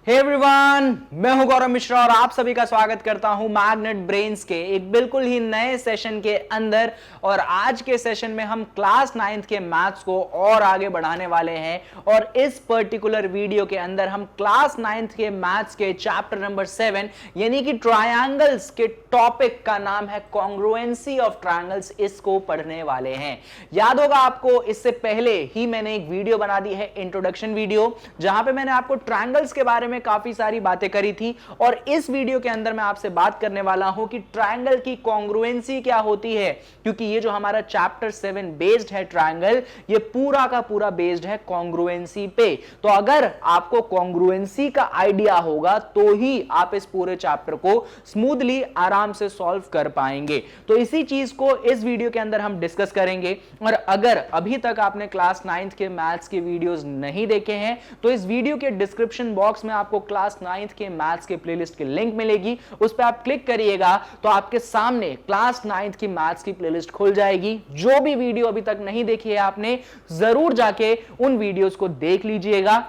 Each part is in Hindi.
हे एवरीवन, मैं हूं गौरव मिश्रा और आप सभी का स्वागत करता हूं मैग्नेट ब्रेन्स के एक बिल्कुल ही नए सेशन के अंदर। और आज के सेशन में हम क्लास 9th के मैथ्स को और आगे बढ़ाने वाले हैं और इस पर्टिकुलर वीडियो के अंदर हम क्लास 9th के मैथ्स के चैप्टर नंबर 7 यानी कि ट्रायंगल्स के टॉपिक का नाम है कॉन्ग्रुएंसी ऑफ ट्रायंगल्स, इसको पढ़ने वाले हैं। याद होगा आपको, इससे पहले ही मैंने एक वीडियो बना दी है, इंट्रोडक्शन वीडियो, जहां पे मैंने आपको ट्रायंगल्स के बारे में काफी सारी बातें करी थी। और इस वीडियो के अंदर मैं आपसे बात करने वाला हूं कि ट्रायंगल की कॉन्ग्रुएंसी क्या होती है, क्योंकि ये जो हमारा चैप्टर 7 बेस्ड है ट्रायंगल, ये पूरा का पूरा बेस्ड है कॉन्ग्रुएंसी पे। तो अगर आपको कॉन्ग्रुएंसी का आइडिया होगा तो ही आप इस पूरे चैप्टर को स्मूथली आराम से सॉल्व कर पाएंगे। तो इसी चीज को इस वीडियो के अंदर हम डिस्कस करेंगे। और अगर अभी तक आपने क्लास 9th के मैथ्स के वीडियोस नहीं देखे हैं तो इस वीडियो के डिस्क्रिप्शन बॉक्स में आपको क्लास 9th के मैथ्स के प्लेलिस्ट की लिंक मिलेगी, उस पर आप क्लिक करिएगा तो आपके सामने क्लास 9th की मैथ्स की प्लेलिस्ट खुल जाएगी। जो भी वीडियो अभी तक नहीं देखी है आपने, जरूर जाके उन वीडियोस को देख लीजिएगा।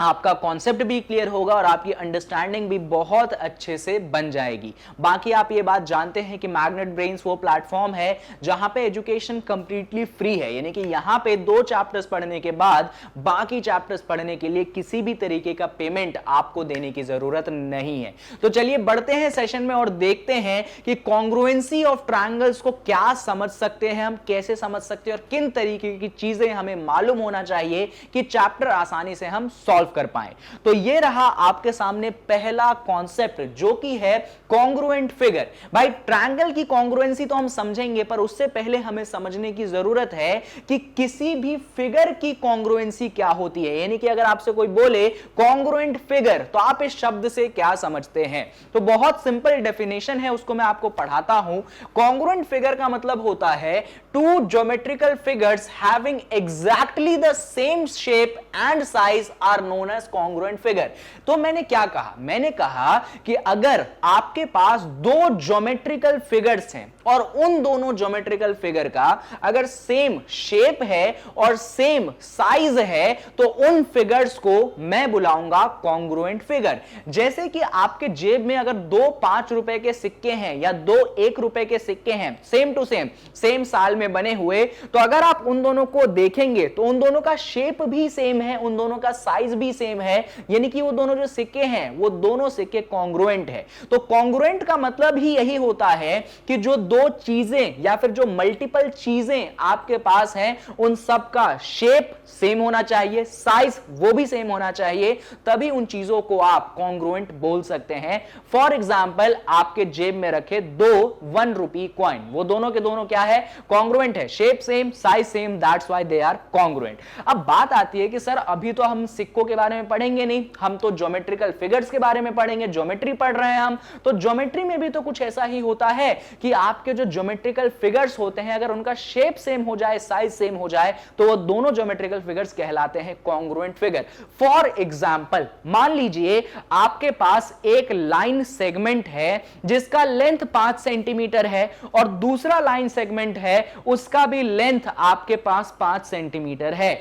आपका कॉन्सेप्ट भी क्लियर होगा और आपकी अंडरस्टैंडिंग भी बहुत अच्छे से बन जाएगी। बाकी आप ये बात जानते हैं कि मैग्नेट ब्रेन्स वो प्लेटफॉर्म है जहां पे एजुकेशन कंप्लीटली फ्री है, यानी कि यहां पे 2 चैप्टर्स पढ़ने के बाद बाकी चैप्टर्स पढ़ने के लिए किसी भी तरीके का पेमेंट आपको देने की जरूरत नहीं है। तो चलिए बढ़ते हैं सेशन में और देखते हैं कि कॉन्ग्रुएंसी ऑफ ट्रायंगल्स को क्या समझ सकते हैं हम, कैसे समझ सकते हैं और किन तरीके की चीजें हमें मालूम होना चाहिए कि चैप्टर आसानी से हम सॉल्व कर पाए। तो ये रहा आपके सामने पहला कॉन्सेप्ट, जो कि है कॉन्ग्रुएंट फिगर। भाई ट्रायंगल की कॉन्ग्रुएंसी तो हम समझेंगे, पर उससे पहले हमें समझने की जरूरत है कि किसी भी फिगर की कॉन्ग्रुएंसी क्या होती है। यानी कि अगर आपसे कोई बोले कॉन्ग्रुएंट फिगर तो आप इस शब्द से क्या समझते हैं। तो बहुत सिंपल डेफिनेशन है, उसको मैं आपको पढ़ाता हूं। कॉन्ग्रुएंट फिगर का मतलब होता है two geometrical figures having exactly the same shape and size are known as congruent figure. तो मैंने क्या कहा, मैंने कहा कि अगर आपके पास 2 ज्योमेट्रिकल फिगर्स हैं और उन दोनों ज्योमेट्रिकल फिगर का अगर सेम शेप है और सेम साइज है तो उन फिगर्स को मैं बुलाऊंगा कॉन्ग्रुएंट फिगर। जैसे कि आपके जेब में अगर 2 5 रुपए के सिक्के हैं या 2 1 रुपए के सिक्के हैं, सेम टू सेम साल में बने हुए, तो अगर आप उन दोनों को देखेंगे तो उन दोनों का शेप भी सेम है, उन दोनों का साइज भी सेम है, यानी कि वो दोनों जो सिक्के हैं वो दोनों सिक्के कॉन्ग्रुएंट है। तो कॉन्ग्रुएंट का मतलब ही यही होता है कि जो 2 चीजें या फिर जो मल्टीपल चीजें आपके पास हैं उन सब का शेप सेम होना चाहिए, साइज वो भी सेम होना चाहिए, तभी उन चीजों को आप कॉन्ग्रुएंट बोल सकते हैं। फॉर एग्जांपल, आपके जेब में रखे 2 1 रुपी कॉइन, वो दोनों के दोनों क्या है, कॉन्ग्रुएंट है, shape same size same, that's why they are congruent. अब बात आती है कि सर अभी तो हम सिक्कों के बारे में पढ़ेंगे नहीं, हम तो ज्योमेट्रिकल फिगर्स के बारे में पढ़ेंगे, ज्योमेट्री पढ़ रहे हैं हम। तो ज्योमेट्री में भी तो कुछ ऐसा ही होता है कि आपके जो ज्योमेट्रिकल फिगर्स होते हैं अगर उनका शेप सेम हो जाए, साइज सेम हो जाए, तो वो दोनों ज्योमेट्रिकल फिगर्स कहलाते हैं कॉन्ग्रुएंट फिगर। फॉर एग्जांपल, मान लीजिए आपके पास एक लाइन सेगमेंट है जिसका लेंथ 5 सेंटीमीटर है और दूसरा लाइन सेगमेंट है उसका भी लेंथ आपके पास 5 सेंटीमीटर है।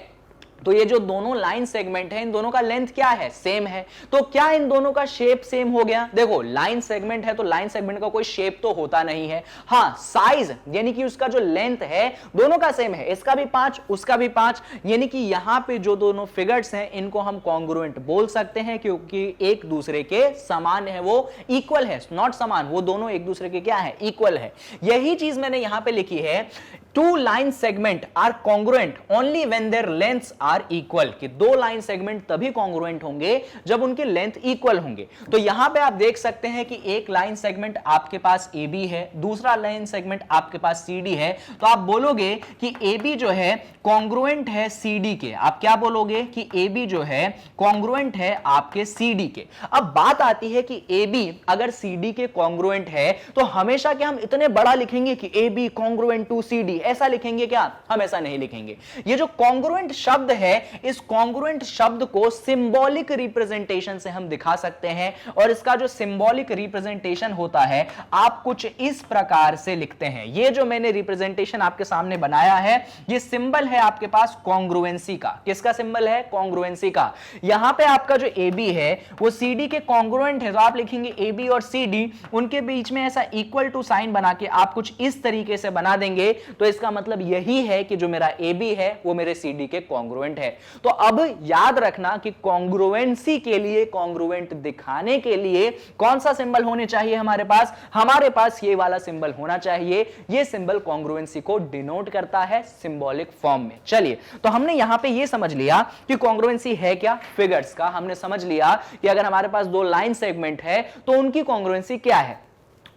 तो ये जो दोनों लाइन सेगमेंट है इन दोनों का लेंथ क्या है, सेम है। तो क्या इन दोनों का शेप सेम हो गया? देखो लाइन सेगमेंट है तो लाइन सेगमेंट का कोई शेप तो होता नहीं है। हाँ, साइज यानी कि उसका जो लेंथ है दोनों का सेम है, इसका भी 5 उसका भी 5, यानी कि यहां पे जो दोनों फिगर्स हैं इनको हम कॉन्ग्रुएंट बोल सकते हैं क्योंकि एक दूसरे के समान है, वो इक्वल है, नॉट समान, वो दोनों एक दूसरे के क्या है, इक्वल है। यही चीज मैंने यहां पे लिखी है, 2 line segment are congruent only when their lengths are equal, कि 2 लाइन सेगमेंट तभी कॉन्ग्रुएंट होंगे जब उनके लेंथ इक्वल होंगे। तो यहां पे आप देख सकते हैं कि एक लाइन सेगमेंट आपके पास AB है, दूसरा लाइन सेगमेंट आपके पास CD है, तो आप बोलोगे कि AB जो है कॉन्ग्रुएंट है CD के। आप क्या बोलोगे कि AB जो है कॉन्ग्रुएंट है आपके CD के। अब बात आती है कि AB अगर CD के कॉन्ग्रुएंट है तो हमेशा क्या हम इतने बड़ा लिखेंगे कि AB कॉन्ग्रुएंट टू CD, ऐसा लिखेंगे क्या? हम ऐसा नहीं लिखेंगे। ये जो कॉन्ग्रुएंट शब्द है, इस कॉन्ग्रुएंट शब्द को सिंबॉलिक रिप्रेजेंटेशन से हम दिखा सकते हैं, और इसका जो सिंबॉलिक रिप्रेजेंटेशन होता है आप कुछ इस प्रकार से लिखते हैं। ये जो मैंने रिप्रेजेंटेशन आपके सामने बनाया है, ये सिंबल है आपके पास कॉन्ग्रुएंसी का। किसका सिंबल है? कॉन्ग्रुएंसी का। यहां पे आपका जो AB है वो CD के कॉन्ग्रुएंट है, तो आप लिखेंगे AB और CD, उनके बीच में ऐसा इक्वल टू साइन बना के आप कुछ इस तरीके से बना देंगे, तो इसका मतलब यही है कि जो मेरा AB है वो मेरे CD के कॉन्ग्रुएंट है। तो अब याद रखना कि कॉन्ग्रुएंसी के लिए, कॉन्ग्रुएंट दिखाने के लिए कौन सा सिंबल होने चाहिए हमारे पास? हमारे पास ये वाला सिंबल होना चाहिए। ये सिंबल कॉन्ग्रुएंसी को डिनोट करता है सिंबॉलिक फॉर्म में। चलिए, तो हमने यहां पे ये समझ लिया कि कॉन्ग्रुएंसी है क्या? फिगर्स का। हमने समझ लिया कि अगर हमारे पास दो लाइन सेगमेंट है तो उनकी कॉन्ग्रुएंसी क्या है।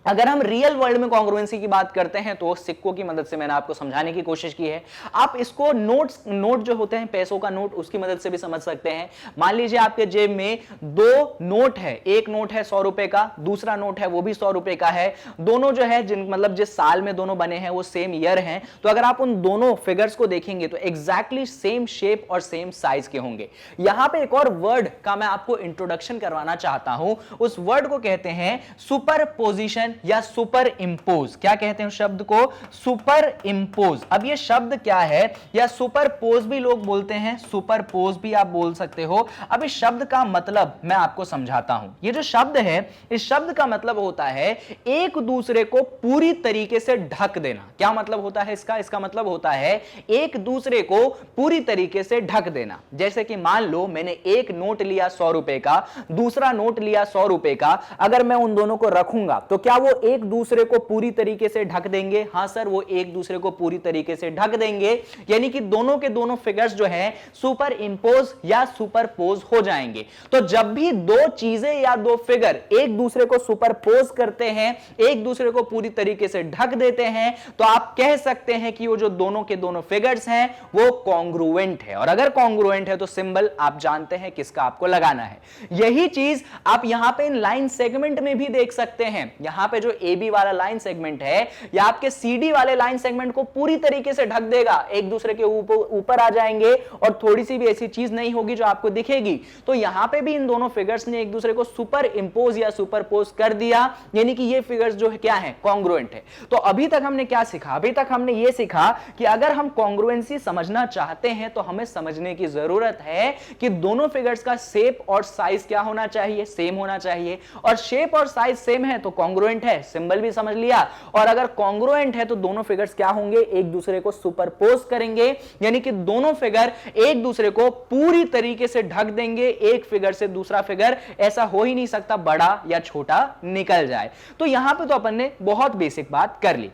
अगर हम रियल वर्ल्ड में कॉन्ग्रुएंसी की बात करते हैं तो सिक्कों की मदद से मैंने आपको समझाने की कोशिश की है। आप इसको नोट जो होते हैं, पैसों का नोट, उसकी मदद से भी समझ सकते हैं। मान लीजिए आपके जेब में दो नोट है, एक नोट है 100 रुपए का, दूसरा नोट है वो भी 100 रुपए का है। दोनों जो है मतलब जिस साल में दोनों बने हैं वो सेम ईयर हैं, तो अगर आप उन दोनों फिगर्स को देखेंगे तो एग्जैक्टली सेम शेप और सेम साइज के होंगे। यहां पर एक और वर्ड का मैं आपको इंट्रोडक्शन करवाना चाहता हूं। उस वर्ड को कहते हैं सुपरपोजिशन या सुपर इंपोज। क्या कहते हैं उस शब्द को? Super impose. अब ये शब्द क्या है? या सुपरपोज भी लोग बोलते हैं, सुपरपोज भी आप बोल सकते हो। अब इस शब्द का मतलब मैं आपको समझाता हूं। ये जो शब्द है, इस शब्द का मतलब होता है एक दूसरे को पूरी तरीके से ढक देना। क्या मतलब होता है इसका? इसका मतलब होता है एक दूसरे को पूरी तरीके से ढक देना। जैसे कि मान लो मैंने एक नोट लिया 100 रुपए का, दूसरा नोट लिया 100 रुपए का, अगर मैं उन दोनों को रखूंगा तो क्या वो एक दूसरे को पूरी तरीके से ढक देंगे? हां सर, वो एक दूसरे को पूरी तरीके से ढक देंगे, यानी कि दोनों के दोनों फिगर्स जो हैं सुपर इंपोज या सुपरपोज हो जाएंगे। तो जब भी दो चीजें या दो फिगर एक दूसरे को सुपरपोज करते हैं, एक दूसरे को पूरी तरीके से ढक देते हैं, तो आप कह सकते हैं कि वो जो दोनों के दोनों फिगर्स हैं वो कॉन्ग्रुएंट है। और अगर कॉन्ग्रुएंट है तो सिंबल आप जानते हैं किसका आपको लगाना है। यही चीज आप यहां पे इन लाइन सेगमेंट में भी देख सकते हैं। यहां पे जो AB वाला लाइन सेगमेंट है या आपके CD वाले लाइन सेगमेंट को पूरी तरीके से ढक देगा, एक दूसरे के ऊपर आ जाएंगे और थोड़ी सी भी ऐसी चीज नहीं होगी जो आपको दिखेगी। तो यहां पे भी इन दोनों फिगर्स ने एक दूसरे को सुपर इंपोज या सुपरपोज कर दिया, यानी कि ये फिगर्स जो है क्या है? कॉन्ग्रुएंट है। तो अभी तक हमने क्या सीखा? अभी तक हमने ये सीखा कि अगर हम कॉन्ग्रुएंसी समझना चाहते हैं तो हमें समझने की जरूरत है कि दोनों फिगर्स का शेप और साइज क्या होना चाहिए? सेम होना चाहिए। और शेप और साइज सेम है तो कॉन्ग्रुएंट है, सिंबल भी समझ लिया। और अगर कॉन्ग्रुएंट है तो दोनों फिगर्स क्या होंगे? एक दूसरे को सुपरपोज करेंगे, यानी कि दोनों फिगर एक दूसरे को पूरी तरीके से ढक देंगे। एक फिगर से दूसरा फिगर ऐसा हो ही नहीं सकता बड़ा या छोटा निकल जाए। तो यहां पे तो अपन ने बहुत बेसिक बात कर ली।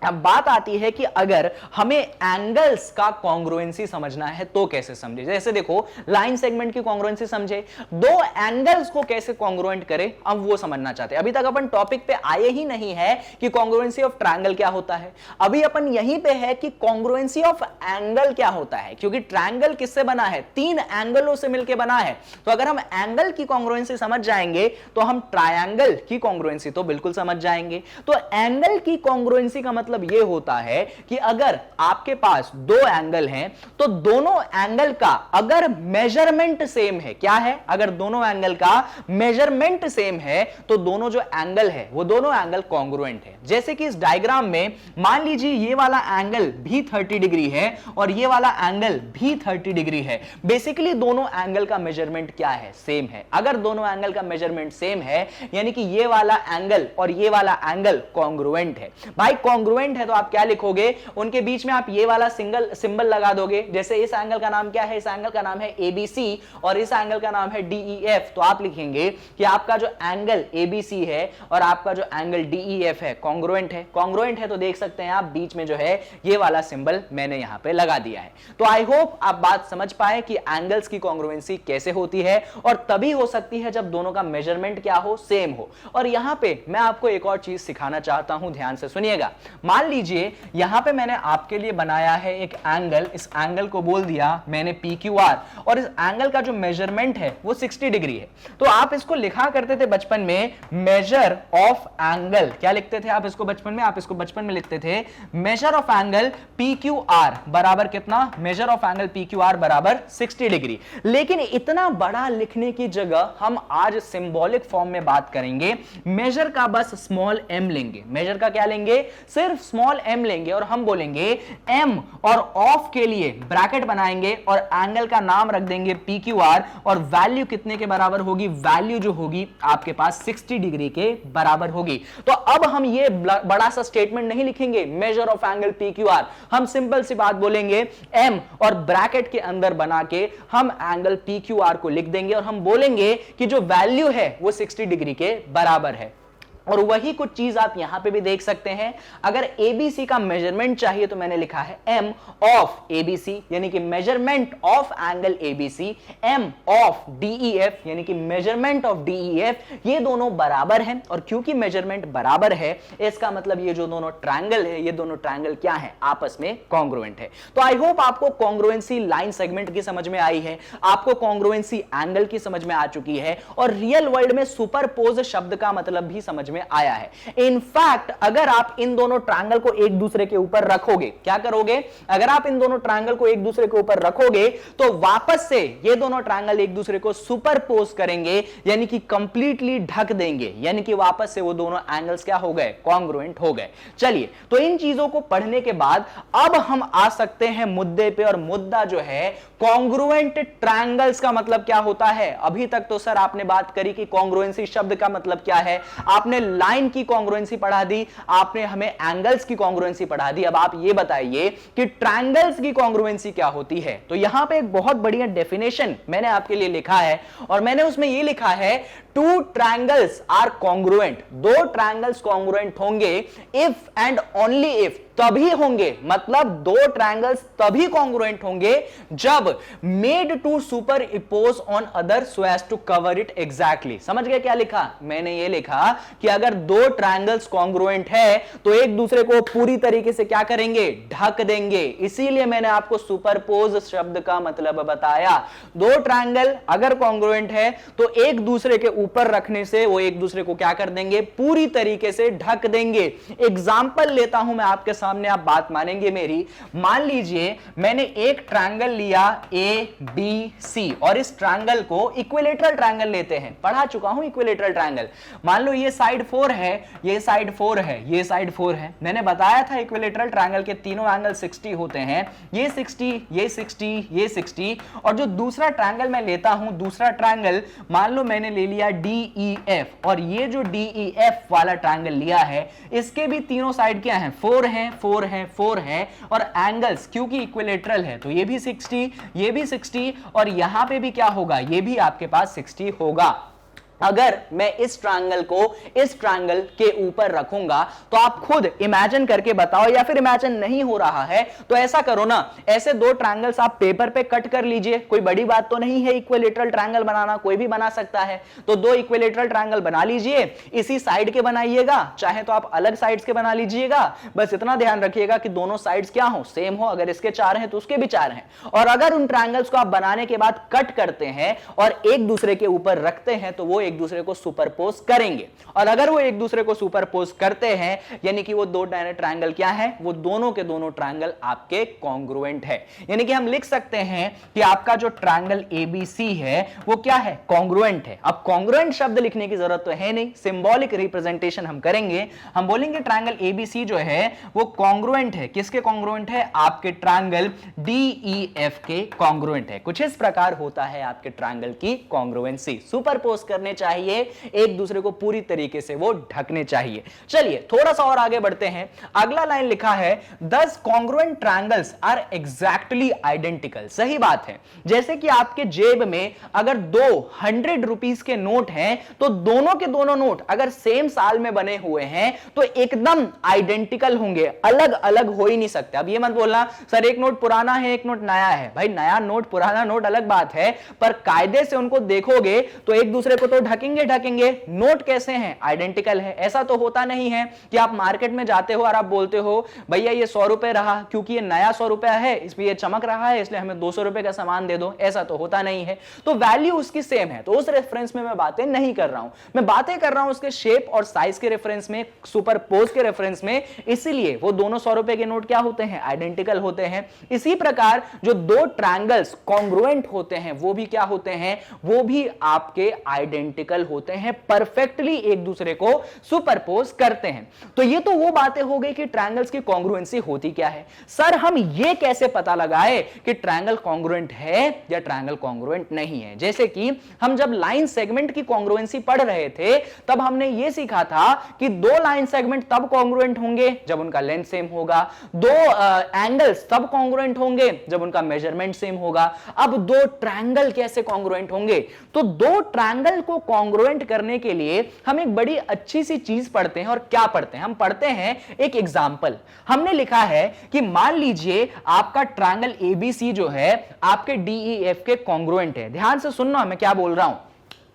अब बात आती है कि अगर हमें एंगल्स का कॉन्ग्रुएंसी समझना है तो कैसे समझे। जैसे देखो, लाइन सेगमेंट की कॉन्ग्रुएंसी समझे, दो एंगल्स को कैसे कॉन्ग्रुएंट करें, अब वो समझना चाहते हैं। अभी तक अपन टॉपिक पे आए ही नहीं है कि कॉन्ग्रुएंसी ऑफ ट्रायंगल क्या होता है। अभी अपन यहीं पे है कि कॉन्ग्रुएंसी ऑफ एंगल क्या होता है, क्योंकि ट्रायंगल किससे बना है? तीन एंगलों से मिलकर बना है। तो अगर हम एंगल की कॉन्ग्रुएंसी समझ जाएंगे तो हम ट्रायंगल की कॉन्ग्रुएंसी तो बिल्कुल समझ जाएंगे। तो एंगल की कॉन्ग्रुएंसी का मतलब ये होता है कि अगर आपके पास दो एंगल हैं तो दोनों एंगल का अगर मेजरमेंट सेम है, क्या है? अगर दोनों एंगल का मेजरमेंट सेम है तो दोनों जो एंगल है वो दोनों एंगल कॉन्ग्रुएंट है। जैसे कि इस डायग्राम में मान लीजिए ये वाला एंगल भी 30 डिग्री है और ये वाला एंगल भी 30 डिग्री है। बेसिकली दोनों एंगल का मेजरमेंट क्या है? सेम है। अगर दोनों एंगल का मेजरमेंट सेम है यानी कि ये वाला एंगल और ये वाला एंगल कॉन्ग्रुएंट है। भाई कॉन्ग्रुएंट है तो आप क्या लिखोगे? उनके बीच में आप ये वाला सिंबल लगा दोगे। जैसे इस एंगल का नाम क्या है? इस एंगल का नाम है ABC और इस एंगल का नाम है DEF। तो आप लिखेंगे कि आपका जो एंगल ABC है और आपका जो एंगल DEF है कॉन्ग्रुएंट है। कॉन्ग्रुएंट है तो देख सकते हैं आप बीच में जो है ये वाला सिंबल मैंने यहां पे लगा दिया है। तो आई होप आप बात समझ पाए कि एंगल्स की कॉन्ग्रुएंसी कैसे होती है, और तभी हो सकती है जब दोनों का मेजरमेंट क्या हो? सेम हो। और यहां पे मैं आपको एक और चीज सिखाना चाहता हूं, ध्यान से सुनिएगा। मान लीजिए यहां पे मैंने आपके लिए बनाया है एक एंगल, इस एंगल को बोल दिया मैंने PQR, और इस एंगल का जो मेजरमेंट है वो 60 डिग्री है। तो आप इसको लिखा करते थे बचपन में मेजर ऑफ एंगल, क्या लिखते थे आप इसको बचपन में? आप इसको बचपन में लिखते थे मेजर ऑफ एंगल PQR बराबर कितना? मेजर ऑफ एंगल PQR बराबर 60 डिग्री। लेकिन इतना बड़ा लिखने की जगह हम आज सिंबॉलिक फॉर्म में बात करेंगे। मेजर का बस स्मॉल m लेंगे, मेजर का क्या लेंगे? सिर्फ स्मॉल m लेंगे, और हम बोलेंगे m और ऑफ के लिए ब्रैकेट बनाएंगे और एंगल का नाम रख देंगे PQR, और वैल्यू कितने के बराबर होगी? वैल्यू जो होगी आपके पास 60 डिग्री के बराबर होगी। तो अब हम ये बड़ा सा स्टेटमेंट नहीं लिखेंगे मेजर ऑफ एंगल PQR, हम सिंपल सी बात बोलेंगे m और ब्रैकेट के अंदर बना के हम एंगल PQR को लिख देंगे, और हम बोलेंगे कि जो वैल्यू है वो 60 डिग्री के बराबर है। और वही कुछ चीज आप यहां पे भी देख सकते हैं। अगर ABC का मेजरमेंट चाहिए तो मैंने लिखा है M ऑफ ABC, यानी कि measurement of angle ABC, M of DEF यानी कि मेजरमेंट ऑफ DEF, ये दोनों बराबर हैं। और क्योंकि मेजरमेंट बराबर है इसका मतलब ये जो दोनों ट्रायंगल है, ये दोनों ट्रायंगल क्या है? आपस में कॉन्ग्रुएंट है। तो आई होप आपको कॉन्ग्रुएंसी लाइन सेगमेंट की समझ में आई है, आपको कॉन्ग्रुएंसी एंगल की समझ में आ चुकी है, और रियल वर्ल्ड में सुपरपोज शब्द का मतलब भी समझ में आया है। इनफैक्ट अगर आप इन दोनों ट्रायंगल को एक दूसरे के ऊपर रखोगे, क्या करोगे? अगर आप इन दोनों ट्रायंगल को एक दूसरे के ऊपर रखोगे तो वापस से ये दोनों ट्रायंगल एक दूसरे को सुपरपोज करेंगे, यानी कि कंप्लीटली ढक देंगे, यानी कि वापस से वो दोनों एंगल्स क्या हो गए? कॉन्ग्रुएंट हो गए। चलिए, तो इन चीजों को पढ़ने के बाद अब हम आ सकते हैं मुद्दे पे, और मुद्दा जो है कॉन्ग्रुएंट ट्रायंगल्स का मतलब क्या होता है। अभी तक तो सर आपने बात करी कि कॉन्ग्रुएंसी शब्द का मतलब क्या है, आपने लाइन की कॉन्ग्रुएंसी पढ़ा दी, आपने हमें एंगल्स की कॉन्ग्रुएंसी पढ़ा दी। अब आप ये बताइए कि ट्रायंगल्स की कॉन्ग्रुएंसी क्या होती है। तो यहां पे एक बहुत बढ़िया डेफिनेशन मैंने आपके लिए लिखा है, और मैंने उसमें ये लिखा है टू ट्रायंगल्स आर कॉन्ग्रुएंट, दो ट्रायंगल्स कॉन्ग्रुएंट होंगे इफ एंड ओनली इफ, तभी होंगे, मतलब दो ट्रायंगल्स तभी कॉन्ग्रुएंट होंगे जब made to superimpose on other so as to cover it exactly. समझ गए क्या लिखा? मैंने ये लिखा कि अगर दो ट्रायंगल्स कॉन्ग्रुएंट है तो एक दूसरे को पूरी तरीके से क्या करेंगे? ढक देंगे। इसीलिए मैंने आपको सुपरपोज शब्द का मतलब बताया। दो ट्रायंगल अगर कॉन्ग्रुएंट है तो एक दूसरे के ऊपर रखने से वो एक दूसरे को क्या कर देंगे? पूरी तरीके से ढक देंगे। एग्जाम्पल लेता हूं मैं आपके सामने, आप बात मानेंगे मेरी। मान लीजिए मैंने एक ट्रायंगल लिया ABC, और इस ट्रायंगल को इक्विलेटरल ट्रायंगल लेते हैं, पढ़ा चुका हूं इक्विलेटरल ट्रायंगल। मान लो ये साइड 4 है, ये साइड 4 है, ये साइड 4 है। मैंने बताया था इक्विलेटरल ट्रायंगल के तीनों एंगल 60 होते हैं, ये 60, ये 60, ये 60। और जो दूसरा ट्रायंगल मैं लेता हूं, दूसरा ट्रायंगल मान लो मैंने ले लिया DEF, और ये जो DEF वाला ट्रायंगल लिया है इसके भी तीनों साइड क्या है? 4 है, 4 है, 4 है, और एंगल्स क्योंकि इक्विलेटरल है तो ये भी 60, ये भी 60, और यहां पे भी क्या होगा? ये भी आपके पास 60 होगा। अगर मैं इस ट्रायंगल को इस ट्रायंगल के ऊपर रखूंगा तो आप खुद इमेजिन करके बताओ, या फिर इमेजिन नहीं हो रहा है तो ऐसा करो ना, ऐसे दो ट्रायंगल्स आप पेपर पे कट कर लीजिए, कोई बड़ी बात तो नहीं है इक्विलेटरल ट्रायंगल बनाना, कोई भी बना सकता है। तो दो इक्विलेटरल ट्रायंगल बना लीजिए, इसी साइड के बनाइएगा, चाहे तो आप अलग साइड्स के बना लीजिएगा, बस इतना ध्यान रखिएगा कि दोनों साइड्स क्या हो? सेम हो। अगर इसके 4 हैं तो उसके भी 4 हैं। और अगर उन ट्रायंगल्स को आप बनाने के बाद कट करते हैं और एक दूसरे के ऊपर रखते हैं तो वो एक दूसरे को सुपरपोज करेंगे, और अगर वो एक दूसरे को सुपरपोज करते हैं यानी कि वो दो ट्रायंगल क्या है? वो दोनों के दोनों ट्रायंगल आपके कॉन्ग्रुएंट है। यानी कि हम लिख सकते हैं कि आपका जो ट्रायंगल ABC है वो क्या है? कॉन्ग्रुएंट है। अब कॉन्ग्रुएंट शब्द लिखने की जरूरत तो है नहीं, सिंबॉलिक रिप्रेजेंटेशन हम करेंगे। हम बोलेंगे ट्रायंगल ABC जो है वो कॉन्ग्रुएंट है। किसके कॉन्ग्रुएंट है? आपके ट्रायंगल DEF के कॉन्ग्रुएंट है। कुछ इस प्रकार होता है आपके ट्रायंगल की कॉन्ग्रुएंसी। सुपरपोज करने चाहिए, एक दूसरे को पूरी तरीके से वो ढकने चाहिए। चलिए थोड़ा सा और आगे बढ़ते हैं। अगला लाइन लिखा है thus congruent triangles are exactly identical। सही बात है। जैसे कि आपके जेब में अगर दो 100 रुपीस के नोट हैं तो दोनों के दोनों नोट अगर सेम साल में बने हुए हैं तो एकदम आइडेंटिकल होंगे, अलग अलग हो ही नहीं सकते। अब ये मत बोलना सर एक नोट पुराना है एक नोट नया है। भाई नया नोट पुराना नोट अलग बात है, पर कायदे से उनको देखोगे तो एक दूसरे को तो ढकेंगे ढकेंगे, नोट कैसे हैं, आइडेंटिकल है। ऐसा तो होता नहीं है कि आप मार्केट में जाते हो और आप बोलते हो भैया ये 100 रुपए रहा, क्योंकि ये नया 100 रुपया है, इसमें ये चमक रहा है, इसलिए हमें 200 रुपए का सामान दे दो। ऐसा तो होता नहीं है। तो वैल्यू उसकी सेम है, तो उस रेफरेंस में मैं बातें नहीं कर रहा हूं, मैं बातें कर रहा हूं उसके शेप और साइज के रेफरेंस में, सुपरपोज के रेफरेंस में। इसीलिए वो दोनों 100 रुपए के नोट क्या होते हैं, आइडेंटिकल होते हैं। इसी प्रकार जो दो ट्रायंगल्स कॉन्ग्रुएंट होते हैं वो भी क्या होते हैं, वो भी आपके आइडेंटिकल होते हैं, परफेक्टली एक दूसरे को सुपरपोज करते हैं। तो ये तो वो बातें हो गई कि ट्रायंगल्स की कॉन्ग्रुएंसी होती क्या है। सर हम ये कैसे पता लगाए कि ट्रायंगल कॉन्ग्रुएंट है या ट्रायंगल कॉन्ग्रुएंट नहीं है। जैसे कि हम जब लाइन सेगमेंट की कॉन्ग्रुएंसी पढ़ रहे थे तब हमने ये सीखा था कि दो लाइन सेगमेंट तब कॉन्ग्रुएंट होंगे जब उनका लेंथ सेम होगा, दो एंगल्स तब कॉन्ग्रुएंट होंगे जब उनका मेजरमेंट सेम होगा। अब दो ट्रायंगल कैसे कॉन्ग्रुएंट होंगे, तो दो ट्रायंगल को कॉन्ग्रुएंट करने के लिए हम एक बड़ी अच्छी सी चीज पढ़ते हैं। और क्या पढ़ते हैं, हम पढ़ते हैं एक एग्जांपल। हमने लिखा है कि मान लीजिए आपका ट्रायंगल एबीसी जो है आपके डीईएफ के कॉन्ग्रुएंट है। ध्यान से सुनना मैं क्या बोल रहा हूं।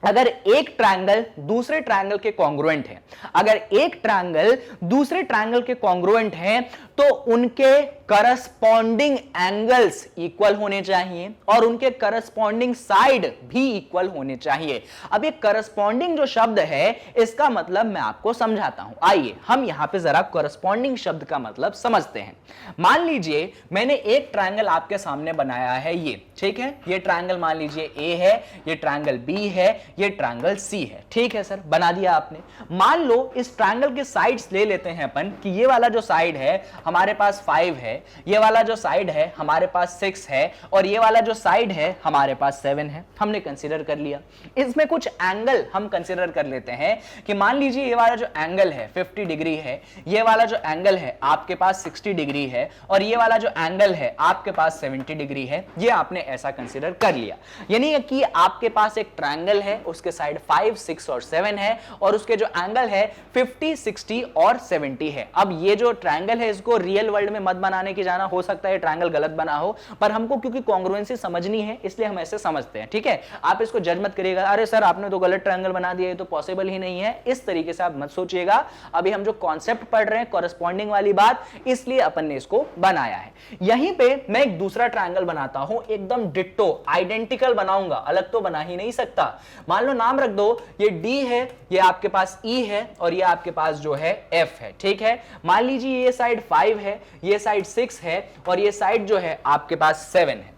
अगर एक ट्रायंगल दूसरे ट्रायंगल के कॉन्ग्रुएंट है, अगर एक ट्रायंगल दूसरे ट्रायंगल के कॉन्ग्रुएंट है तो उनके करस्पॉन्डिंग एंगल्स इक्वल होने चाहिए और उनके करस्पॉन्डिंग साइड भी इक्वल होने चाहिए। अब ये करस्पॉन्डिंग जो शब्द है इसका मतलब मैं आपको समझाता हूं। आइए हम यहां पे जरा करस्पॉन्डिंग शब्द का मतलब समझते हैं। मान लीजिए मैंने एक ट्रायंगल आपके सामने बनाया है, ये ठीक है, ये ट्रायंगल मान लीजिए ए है, ये ट्रायंगल बी है, ये ट्रायंगल सी है। ठीक है सर, बना दिया आपने। मान लो इस ट्रायंगल के साइड्स ले लेते हैं अपन कि ये वाला जो साइड है हमारे पास 5 है, ये वाला जो साइड है हमारे पास 6 है और ये वाला जो साइड है हमारे पास 7 है। हमने कंसीडर कर लिया। इसमें कुछ एंगल हम कंसीडर कर लेते हैं कि मान लीजिए ये वाला जो एंगल है 50 डिग्री है, ये वाला जो एंगल है आपके पास 60 डिग्री है और ये वाला जो एंगल है आपके पास 70 डिग्री है। ये आपने ऐसा कंसीडर कर लिया, यानी कि आपके पास एक ट्रायंगल है, उसके साइड 5, 6 और 7 है और उसके जो एंगल है 50, 60 और 70 है। अब ये जो ट्रायंगल है इसको रियल वर्ल्ड में मत बनाने की जाना, हो सकता है ट्रायंगल गलत बना हो, पर हमको क्योंकि कॉन्ग्रुएंसी समझनी है इसलिए हम ऐसे समझते हैं। ठीक है, आप इसको जज मत करिएगा, अरे सर आपने तो गलत ट्रायंगल बना दिया, ये तो पॉसिबल ही नहीं है, इस तरीके से आप मत सोचिएगा। अभी हम जो कॉन्सेप्ट पढ़ रहे हैं कॉरेस्पॉन्डिंग वाली बात, इसलिए अपन ने इसको बनाया है। यहीं पे मैं एक दूसरा ट्रायंगल बनाता हूं, एकदम डिट्टो आइडेंटिकल बनाऊंगा, अलग तो बना ही नहीं सकता। मान लो नाम रख दो, ये डी है, ये आपके पास ई है और ये आपके पास जो है एफ है। ठीक है, मान लीजिए ये साइड 5 है, ये साइड 6 है और ये साइड जो है आपके पास 7 है।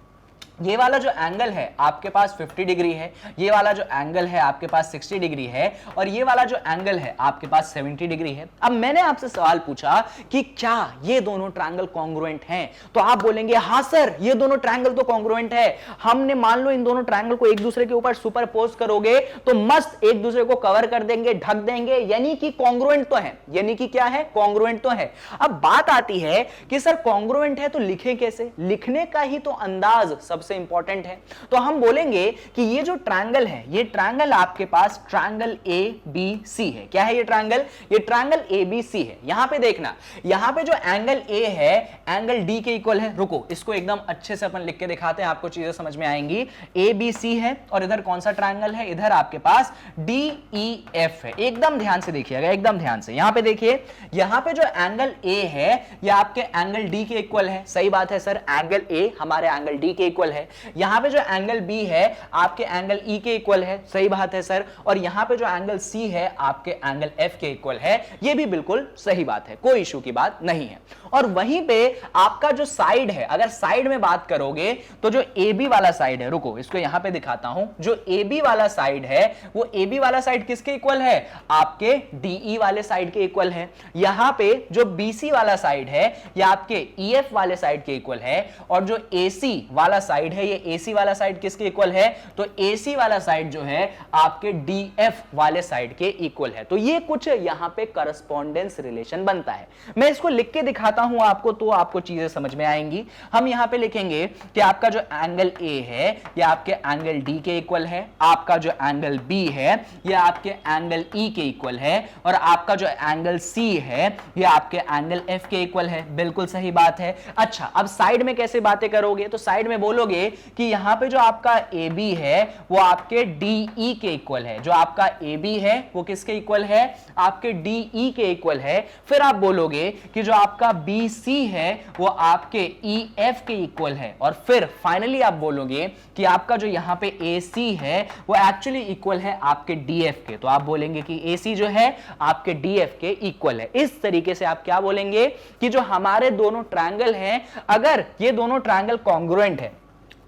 ये वाला जो एंगल है आपके पास 50 डिग्री है, ये वाला जो एंगल है आपके पास 60 डिग्री है और ये वाला जो एंगल है आपके पास 70 डिग्री है। अब मैंने आपसे सवाल पूछा कि क्या ये दोनों ट्रायंगल कॉन्ग्रुएंट हैं, तो आप बोलेंगे हाँ सर ये दोनों ट्रायंगल तो कॉन्ग्रुएंट है। हमने मान लो इन दोनों ट्रायंगल को एक दूसरे के ऊपर सुपरपोज करोगे तो मस्त एक दूसरे को कवर कर देंगे, ढक देंगे, यानी कि कॉन्ग्रुएंट तो है। यानी कि क्या है, कॉन्ग्रुएंट तो है। अब बात आती है कि सर कॉन्ग्रुएंट है तो लिखें कैसे, लिखने का ही तो अंदाज सबसे इंपॉर्टेंट है। तो हम बोलेंगे कि ये जो ट्रायंगल है, ये ट्रायंगल आपके पास ट्रायंगल ए बी सी है। क्या है ये ट्रायंगल, ये ट्रायंगल ए बी सी है। यहां पे देखना, यहां पे जो एंगल ए है एंगल डी के इक्वल है। रुको इसको एकदम अच्छे से अपन लिख के दिखाते हैं, आपको चीजें समझ में आएंगी। ए बी सी है और इधर कौन सा ट्रायंगल है, इधर आपके पास डी ई एफ है। एकदम ध्यान से देखिएगा, एकदम ध्यान से। यहां पे देखिए, यहां पे जो एंगल ए है ये आपके एंगल डी के इक्वल है। सही बात है सर, एंगल ए हमारे एंगल डी के इक्वल है। यहां पे जो एंगल बी है आपके एंगल ई के इक्वल है। सही बात है सर। और यहां पे जो एंगल सी है आपके एंगल एफ के इक्वल है। ये भी बिल्कुल सही बात है, कोई इशू की बात नहीं है। और वहीं पे आपका जो साइड है, अगर साइड में बात करोगे तो जो ए बी वाला साइड है, रुको इसको यहां पे दिखाता हूं, जो ए बी वाला साइड है वो ए बी वाला साइड किसके इक्वल है, आपके डीई वाले साइड के इक्वल है। यहां पे जो बीसी वाला साइड है ये आपके ईएफ वाले साइड के इक्वल है। और जो एसी वाला साइड है, ये एसी वाला साइड किसके इक्वल है, तो एसी वाला साइड जो है आपके डीएफ वाले साइड के इक्वल है। तो ये कुछ यहां पे करस्पॉन्डेंस रिलेशन बनता है। मैं इसको लिख के दिखाता हूं आपको, तो आपको चीजें समझ में आएंगी। हम यहां पे लिखेंगे कि आपका जो एंगल ए है ये आपके एंगल डी के इक्वल है, आपका जो एंगल बी है ये आपके एंगल ई के इक्वल है और आपका जो एंगल सी है ये आपके एंगल एफ के इक्वल है। बिल्कुल सही बात है। अच्छा, अब साइड में कैसे बातें करोगे, तो साइड में बोलोगे बोलोगे कि यहां पे जो आपका AB है वो आपके DE के इक्वल है, जो आपका AB है वो किसके इक्वल है, आपके DE के इक्वल है। फिर आप बोलोगे कि जो आपका BC है वो आपके EF के इक्वल है, और फिर फाइनली आप बोलोगे कि आपका जो यहां पे AC है वो एक्चुअली इक्वल है आपके DF के। तो आप बोलेंगे कि AC जो है आपके DF के इक्वल है। इस तरीके से आप क्या बोलेंगे कि जो हमारे दोनों ट्रायंगल हैं, अगर ये दोनों ट्रायंगल कॉन्ग्रुएंट है,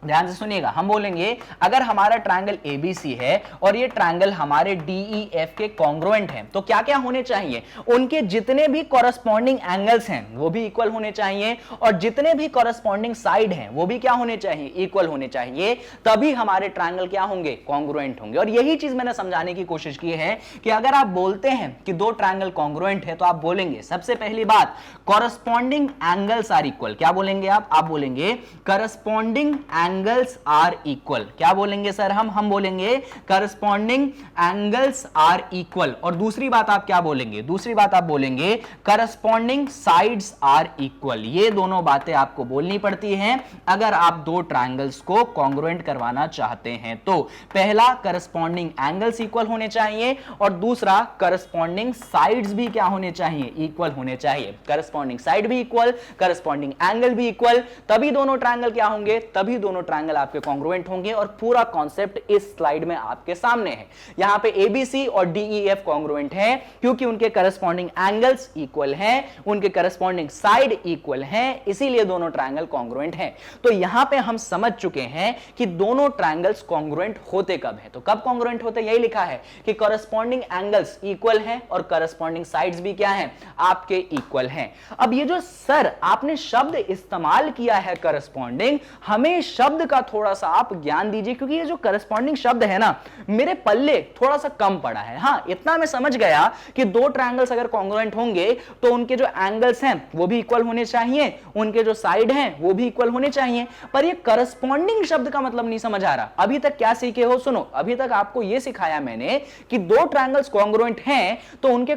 ध्यान से सुनिएगा, हम बोलेंगे अगर हमारा ट्रायंगल ABC है और ये ट्रायंगल हमारे DEF के कॉन्ग्रुएंट हैं, तो क्या क्या होने चाहिए, उनके जितने भी कॉरस्पॉन्डिंग एंगल्स हैं वो भी इक्वल होने चाहिए, और जितने भी कॉरस्पॉन्डिंग साइड हैं वो भी क्या होने चाहिए, इक्वल होने चाहिए। तभी हमारे ट्रायंगल क्या होंगे, कॉन्ग्रुएंट होंगे। और यही चीज मैंने समझाने की कोशिश की है कि अगर आप बोलते हैं कि दो ट्रायंगल कॉन्ग्रुएंट है तो आप बोलेंगे सबसे पहली बात कॉरस्पॉन्डिंग एंगल्स आर इक्वल। क्या बोलेंगे आप बोलेंगे कॉरस्पॉन्डिंग एंगल्स आर इक्वल। क्या बोलेंगे सर, हम बोलेंगे करस्पॉन्डिंग एंगल्स आर इक्वल। और दूसरी बात आप क्या बोलेंगे, दूसरी बात आप बोलेंगे करस्पॉन्डिंग साइड्स आर इक्वल। ये दोनों बातें आपको बोलनी पड़ती हैं अगर आप दो ट्रायंगल्स को कॉन्ग्रुएंट करवाना चाहते हैं। तो पहला करस्पॉन्डिंग एंगल्स इक्वल होने चाहिए, और दूसरा करस्पॉन्डिंग साइड्स भी क्या होने चाहिए, इक्वल होने चाहिए। करस्पॉन्डिंग साइड भी इक्वल, करस्पॉन्डिंग एंगल भी इक्वल, तभी दोनों ट्रायंगल क्या होंगे, तभी दोनों ट्रायंगल आपके कॉन्ग्रुएंट होंगे। और पूरा कॉन्सेप्ट इस स्लाइड में आपके सामने है। यहां पे ABC और DEF कॉन्ग्रुएंट हैं क्योंकि उनके करस्पॉन्डिंग एंगल्स इक्वल हैं, उनके करस्पॉन्डिंग साइड इक्वल हैं, इसीलिए दोनों ट्रायंगल कॉन्ग्रुएंट हैं। तो यहां पे हम समझ चुके हैं कि दोनों ट्रायंगल्स कॉन्ग्रुएंट होते कब हैं। तो कब कॉन्ग्रुएंट होते, यही लिखा है कि करस्पॉन्डिंग एंगल्स इक्वल हैं और करस्पॉन्डिंग साइड्स भी क्या हैं, आपके इक्वल हैं। अब ये जो सर आपने शब्द इस्तेमाल किया है करस्पॉन्डिंग, हमें शब्द का थोड़ा सा आप ज्ञान दीजिए, क्योंकि ये जो करस्पॉन्डिंग शब्द है ना मेरे पल्ले थोड़ा सा कम पड़ा है। हाँ, इतना मैं समझ गया कि दो ट्रायंगल्स अगर कॉन्ग्रुएंट होंगे तो उनके जो एंगल्स हैं वो भी इक्वल होने चाहिए, उनके जो साइड हैं वो भी इक्वल होने चाहिए। पर ये करस्पॉन्डिंग शब्द का मतलब नहीं समझ आ रहा। अभी तक क्या सीखे हो, सुनो, अभी तक आपको ये सिखाया मैंने कि दो ट्रायंगल्स कॉन्ग्रुएंट हैं तो उनके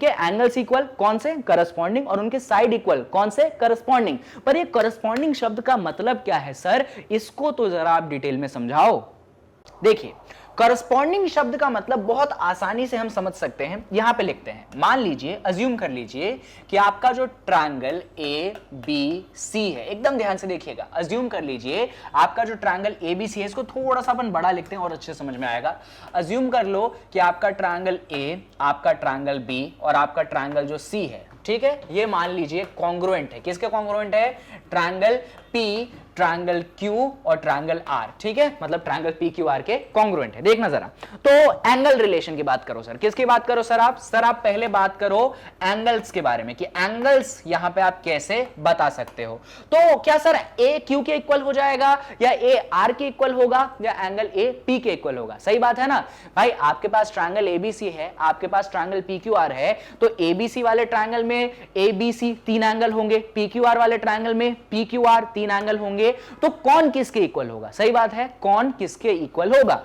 एंगल्स इक्वल, कौन से, करस्पॉन्डिंग, और उनके साइड इक्वल, कौन से, करस्पॉन्डिंग। पर ये करस्पॉन्डिंग शब्द का मतलब क्या है सर, इसको तो जरा आप डिटेल में समझाओ। देखिए, करस्पॉन्डिंग शब्द का मतलब बहुत आसानी से हम समझ सकते हैं। यहां पे लिखते हैं, मान लीजिए, अज्यूम कर लीजिए कि आपका जो ट्रायंगल ABC है, एकदम ध्यान से देखिएगा, अज्यूम कर लीजिए आपका जो ट्रायंगल ABC है, इसको थोड़ा सा अपन बड़ा लिखते हैं और अच्छे समझ में आएगा। अज्यूम कर लो कि आपका ट्रायंगल A, आपका ट्रायंगल B और आपका ट्रायंगल जो C है, ठीक है, ये मान लीजिए कॉन्ग्रुएंट है। किसके कॉन्ग्रुएंट है, ट्रायंगल P, ट्रायंगल Q और ट्रायंगल R, ठीक है, मतलब ट्रायंगल PQR के कॉन्ग्रुएंट है। देखना जरा, तो एंगल रिलेशन की बात करो सर। किसकी बात करो सर आप पहले बात करो एंगल्स के बारे में कि एंगल्स यहां पे आप कैसे बता सकते हो। तो क्या सर A Q के इक्वल हो जाएगा, या A R के इक्वल होगा, या एंगल A P के इक्वल होगा? सही बात है ना भाई, आपके पास ट्रायंगल ABC है, आपके पास ट्रायंगल PQR है, तो ABC वाले ट्रायंगल में ABC 3 एंगल होंगे, PQR वाले ट्रायंगल में PQR 3 एंगल होंगे। तो कौन किसके इक्वल होगा? सही बात है, कौन किसके इक्वल होगा?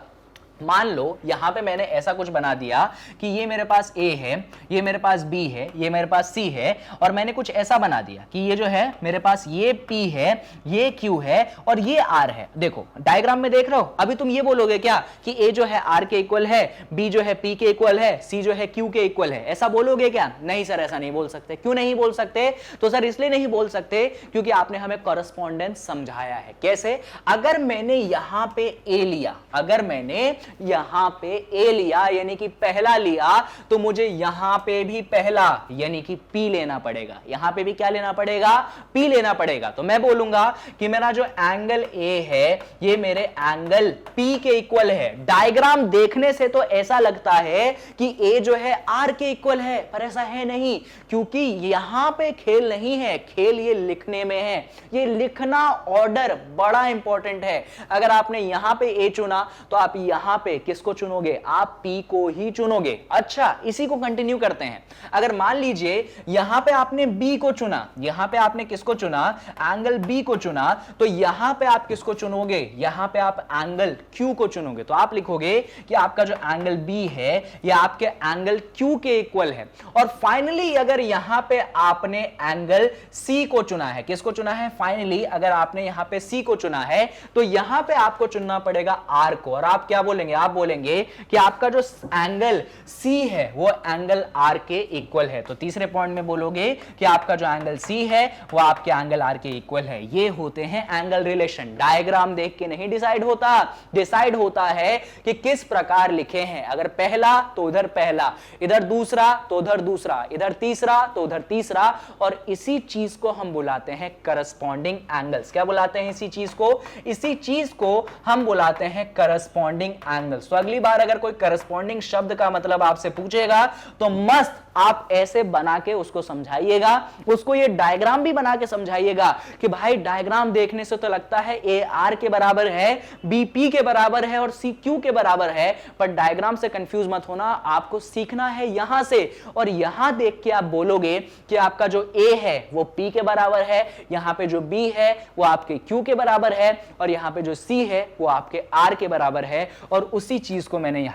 मान लो यहां पे मैंने ऐसा कुछ बना दिया कि ये मेरे पास A है, ये मेरे पास B है, ये मेरे पास C है, और मैंने कुछ ऐसा बना दिया कि ये जो है मेरे पास ये P है, ये Q है और ये R है। देखो डायग्राम में देख रहे हो, अभी तुम ये बोलोगे क्या कि A जो है R के इक्वल है, B जो है P के इक्वल है, C जो है Q के इक्वल है, ऐसा बोलोगे क्या? नहीं सर, ऐसा नहीं बोल सकते। क्यों नहीं बोल सकते? तो सर इसलिए नहीं बोल सकते क्योंकि आपने हमें कॉरस्पॉन्डेंस समझाया है। कैसे? अगर मैंने यहां पे A लिया, अगर मैंने यहां पे A लिया यानी कि पहला लिया, तो मुझे यहां पे भी पहला यानी कि P लेना पड़ेगा। यहां पे भी क्या लेना पड़ेगा? P लेना पड़ेगा। तो मैं बोलूंगा कि मेरा जो एंगल A है ये मेरे एंगल P के इक्वल है। डायग्राम देखने से तो ऐसा लगता है कि A जो है R के इक्वल है, पर ऐसा है नहीं, क्योंकि यहां पे खेल नहीं है, खेल ये लिखने में है। ये लिखना ऑर्डर बड़ा इंपॉर्टेंट है। अगर आपने यहां पे A चुना तो आप यहां पे किसको चुनोगे, आप P को ही चुनोगे। अच्छा, इसी को कंटिन्यू करते हैं। अगर मान लीजिए यहां पे आपने B को चुना, यहां पे आपने किसको चुना, एंगल B को चुना, तो यहां पे आप किसको चुनोगे, यहां पे आप एंगल Q को चुनोगे। तो आप लिखोगे कि आपका जो एंगल B है यह आपके एंगल Q के इक्वल है। और फाइनली अगर यहां पे आपने एंगल C को चुना है, किसको चुना है, फाइनली अगर आपने यहां पे C को चुना है तो यहां पे आपको चुनना पड़ेगा R को। और आप क्या बोलेंगे, आप बोलेंगे कि आपका जो एंगल C है वो एंगल R के इक्वल है। तो तीसरे पॉइंट में बोलोगे कि आपका जो एंगल C है वो आपके एंगल R के इक्वल है। ये होते हैं एंगल रिलेशन। डायग्राम देख के नहीं डिसाइड होता, डिसाइड होता है कि किस प्रकार लिखे हैं। अगर पहला तो उधर पहला, इधर दूसरा तो उधर दूसरा, इधर तीसरा तो उधर तीसरा, और इसी चीज को हम बुलाते हैं करस्पॉन्डिंग एंगल्स। क्या बुलाते हैं इसी चीज को, इसी चीज को हम बुलाते हैं करस्पॉन्डिंग एंगल्स। तो अगली बार अगर कोई करस्पॉन्डिंग शब्द का मतलब आपसे पूछेगा तो मस्त आप ऐसे बना के उसको समझाइएगा, उसको ये डायग्राम भी बना के समझाइएगा कि भाई डायग्राम देखने से तो लगता है ए आर के बराबर है, बी पी के बराबर है और सी क्यू के बराबर है, पर डायग्राम से कंफ्यूज मत होना, आपको सीखना है यहां से। और यहां देख के आप बोलोगे कि आपका जो ए है वो पी के बराबर है, यहां पे जो बी है वो आपके क्यू के बराबर है, और यहां पे जो सी है वो आपके आर के बराबर है। और उसी चीज को मैंने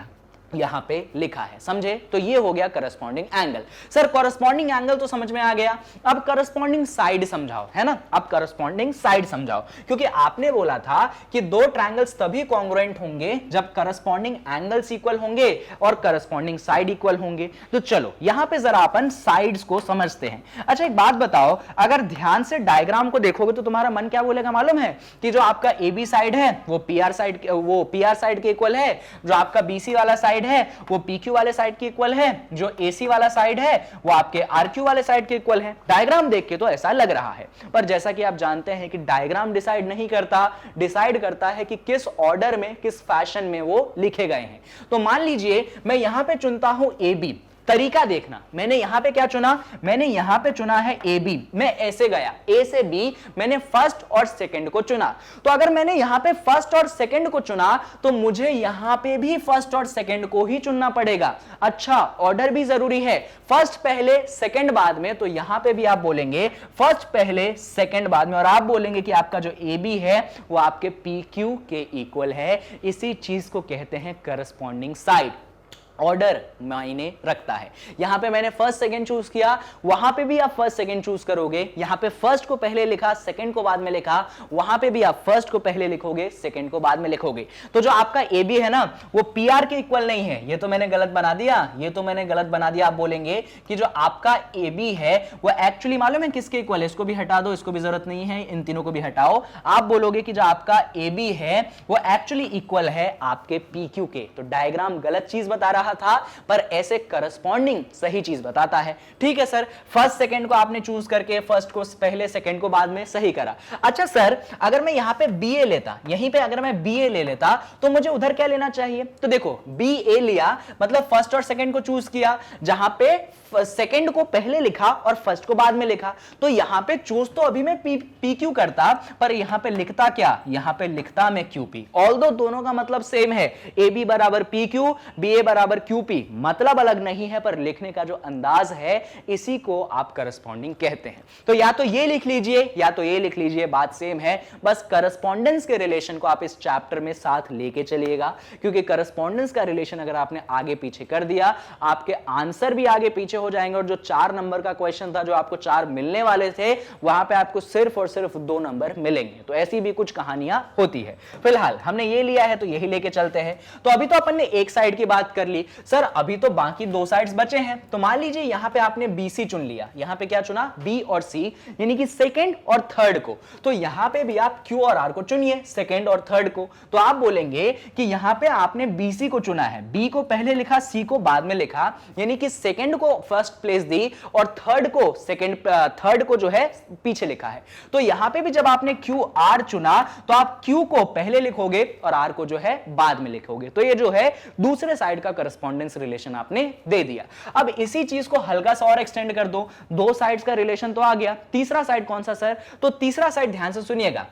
यहां पे लिखा है, समझे। तो ये हो गया corresponding angle. Sir corresponding angle तो समझ में आ गया, अब करस्पॉन्डिंग साइड समझाओ, है ना। अब करस्पॉन्डिंग साइड समझाओ, क्योंकि आपने बोला था कि दो ट्रायंगल्स तभी कॉन्ग्रुएंट होंगे जब करस्पॉन्डिंग एंगल्स इक्वल होंगे और करस्पॉन्डिंग साइड इक्वल होंगे। तो चलो यहां पे जरा अपन साइड्स को समझते हैं। अच्छा एक बात बताओ, अगर ध्यान से डायग्राम को देखोगे तो तुम्हारा मन क्या बोलेगा मालूम है, कि जो आपका ए बी साइड है वो पी आर साइड के इक्वल है, जो आपका बी सी वाला साइड है वो PQ वाले साइड के इक्वल है, जो AC वाला साइड है वो आपके RQ वाले साइड के इक्वल है। डायग्राम देख के तो ऐसा लग रहा है, पर जैसा कि आप जानते हैं कि डायग्राम डिसाइड नहीं करता, डिसाइड करता है कि किस ऑर्डर में, किस फैशन में वो लिखे गए हैं। तो मान लीजिए मैं यहां पे चुनता हूं AB, तरीका देखना, मैंने यहां पे क्या चुना, मैंने यहां पे चुना है ए बी, मैं ऐसे गया ए से बी, मैंने फर्स्ट और सेकंड को चुना। तो अगर मैंने यहां पे फर्स्ट और सेकंड को चुना तो मुझे यहां पे भी फर्स्ट और सेकंड को ही चुनना पड़ेगा। अच्छा ऑर्डर भी जरूरी है, फर्स्ट पहले सेकंड बाद में, तो यहां पे भी आप बोलेंगे फर्स्ट पहले सेकंड बाद में, और आप बोलेंगे कि आपका जो ए बी है वो आपके पी क्यू के इक्वल है। इसी चीज को कहते हैं करस्पॉन्डिंग साइड। ऑर्डर मायने रखता है। यहां पे मैंने फर्स्ट सेकंड चूज किया, वहां पे भी आप फर्स्ट सेकंड चूज करोगे। यहां पे फर्स्ट को पहले लिखा, सेकंड को बाद में लिखा, वहां पे भी आप फर्स्ट को पहले लिखोगे, सेकंड को बाद में लिखोगे। तो जो आपका ए बी है ना वो पी आर के इक्वल नहीं है। ये तो मैंने गलत बना दिया, ये तो मैंने गलत बना दिया। आप बोलेंगे कि जो आपका ए बी है वो एक्चुअली मालूम है किसके इक्वल है, इसको भी हटा दो, इसको भी जरूरत नहीं है, इन तीनों को भी हटाओ। आप बोलोगे कि जो आपका ए बी है वो एक्चुअली इक्वल है आपके पी क्यू के। तो डायग्राम गलत चीज बता रहा था, पर ऐसे करस्पॉन्डिंग सही चीज बताता है। ठीक है सर, फर्स्ट सेकंड को आपने चूज करके फर्स्ट को पहले सेकंड को बाद में सही करा। अच्छा सर अगर मैं यहां पे बी ए लेता, यहीं पे अगर मैं बी ए ले लेता तो मुझे उधर क्या लेना चाहिए। तो देखो बी ए लिया मतलब फर्स्ट और सेकंड को चूज किया, जहां पे सेकंड को पहले लिखा और फर्स्ट को बाद में लिखा। तो यहां पे चूज तो अभी मैं पी क्यू करता, पर यहां पे लिखता क्या, यहां पे लिखता मैं क्यू पी। ऑल्दो दोनों का मतलब सेम है, ए बी बराबर पी क्यू, बी ए बराबर क्यू पी, मतलब अलग नहीं है, पर लिखने का जो अंदाज है इसी को आप करस्पॉन्डिंग कहते हैं। तो या तो ये लिख लीजिए या तो ये लिख लीजिए, बात सेम है। बस करस्पॉन्डेंस के रिलेशन को आप इस चैप्टर में साथ लेके चलिएगा, क्योंकि करस्पॉन्डेंस का रिलेशन अगर आपने आगे पीछे कर दिया आपके आंसर भी आगे पीछे हो जाएंगे। और जो 4 नंबर का क्वेश्चन था, जो आपको 4 मिलने वाले थे, वहां पे आपको सिर्फ और सिर्फ 2 नंबर मिलेंगे। तो ऐसी भी कुछ कहानियां होती है। फिलहाल हमने ये लिया है तो यही लेके चलते हैं। तो अभी तो अपन ने एक साइड की बात कर ली, सर अभी तो बाकी 2 साइड्स बचे हैं। तो मान लीजिए यहां पे आपने बी सी चुन लिया, यहां पे क्या चुना, बी और सी, यानी कि सेकंड और थर्ड को। तो यहां पे भी आप क्यू और आर को चुनिए, सेकंड और थर्ड को। तो आप बोलेंगे कि यहां पे आपने बी सी को चुना है, बी को पहले लिखा, सी को बाद में लिखा, यानी कि सेकंड को फर्स्ट प्लेस दी और थर्ड को जो है पीछे लिखा है। तो यहां पे भी जब आपने क्यू आर चुना तो आप क्यू को पहले लिखोगे और आर को जो है बाद में लिखोगे। तो ये जो है दूसरे साइड का करस्पॉन्डेंस रिलेशन आपने दे दिया। अब इसी चीज को हल्का सा और एक्सटेंड कर दो, 2 साइड्स का रिलेशन तो आ गया, तीसरा साइड कौन सा सर। तो तीसरा साइड ध्यान से सुनिएगा,